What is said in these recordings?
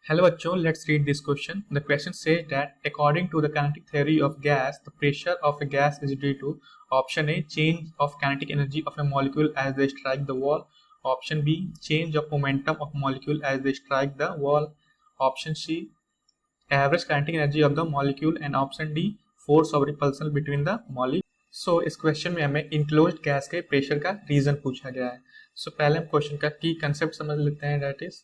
Hello बच्चों, let's read this question. The question says that according to the kinetic theory of gas, the pressure of a gas is due to option A, change of kinetic energy of a molecule as they strike the wall. Option B, change of momentum of molecule as they strike the wall. Option C, average kinetic energy of the molecule. And option D, force of repulsion between the molecule. So इस question में हमें enclosed gas के pressure का reason पूछा गया है. So पहले हम क्वेश्चन का की कंसेप्ट समझ लेते हैं. That is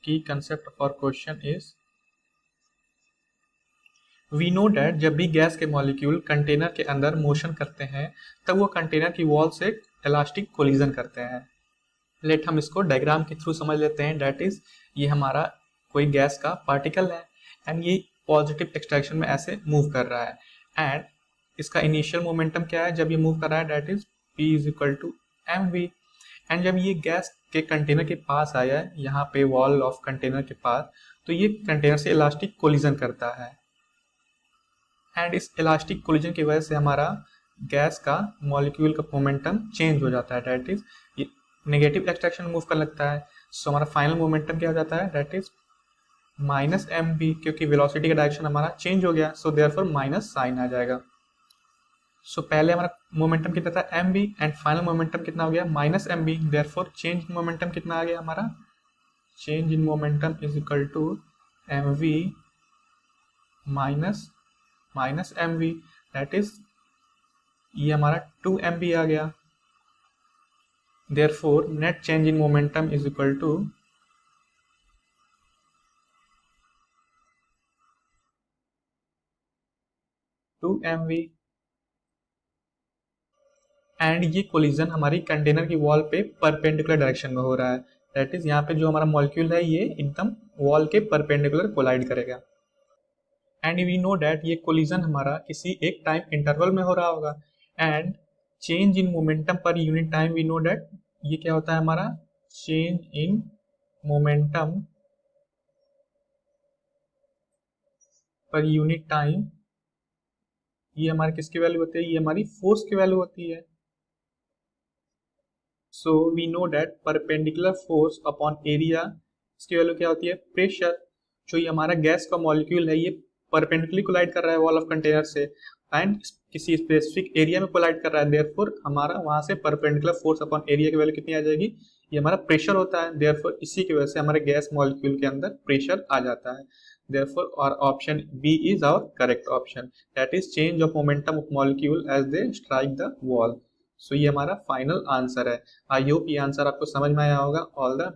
key concept of our question is we know that जब भी गैस के मॉलिक्यूल कंटेनर के अंदर मोशन करते हैं तब वो कंटेनर की वॉल से इलास्टिक कोलिजन करते हैं. लेट हम इसको डायग्राम के थ्रू समझ लेते हैं. दैट इज ये हमारा कोई गैस का पार्टिकल है एंड ये पॉजिटिव एक्सट्रैक्शन में ऐसे मूव कर रहा है एंड इसका इनिशियल मोमेंटम क्या है जब ये मूव कर रहा है. That is P is equal to mv. And जब ये गैस के कंटेनर के पास आया है, यहाँ पे वॉल ऑफ कंटेनर के पास, तो ये कंटेनर से इलास्टिक कोलिजन करता है एंड इस इलास्टिक कोलिजन की वजह से हमारा गैस का मॉलिक्यूल का मोमेंटम चेंज हो जाता है. दैट इज ये नेगेटिव एक्सट्रैक्शन मूव कर लगता है. सो हमारा फाइनल मोमेंटम क्या हो जाता है. दैट इज माइनस mv, क्योंकि वेलोसिटी का डायरेक्शन हमारा चेंज हो गया. सो देयरफॉर माइनस साइन आ जाएगा. सो पहले हमारा मोमेंटम कितना था mv एंड फाइनल मोमेंटम कितना हो गया minus mv. Therefore change in momentum कितना आ गया हमारा. Change in momentum is equal to mv minus mv. That is ये हमारा 2mv आ गया. Therefore net change in momentum is equal to 2mv. And ये कोलिजन हमारी कंटेनर की वॉल पे परपेंडिकुलर डायरेक्शन में हो रहा है. दैट इज यहाँ पे जो हमारा मॉलिक्यूल है ये एकदम वॉल के परपेंडिकुलर कोलाइड करेगा. एंड वी नो डैट ये कोलिजन हमारा किसी एक टाइम इंटरवल में हो रहा होगा. And change in momentum per unit time we know that ये क्या होता है हमारा. Change in momentum per unit time ये हमारी किसकी वैल्यू होती है. ये हमारी फोर्स की वैल्यू होती है. So we know that perpendicular force upon area, इसकी वैल्यू क्या होती है. प्रेशर. जो ये हमारा गैस का मॉलिक्यूल है ये परपेंडिकुलरली कोलाइड कर रहा है वॉल ऑफ कंटेनर से एंड किसी स्पेसिफिक एरिया में कोलाइड कर रहा है. देयरफॉर हमारा वहां से परपेंडिकुलर फोर्स अपॉन एरिया की वैल्यू कितनी आ जाएगी. ये हमारा प्रेशर होता है. देयरफॉर इसी की वजह से हमारे गैस मॉलिक्यूल के अंदर प्रेशर आ जाता है. देयरफॉर और option B is our correct option. That is change of momentum of molecule as they strike the wall. So ये हमारा फाइनल आंसर है. आई होप ये आंसर आपको समझ में आया होगा. All the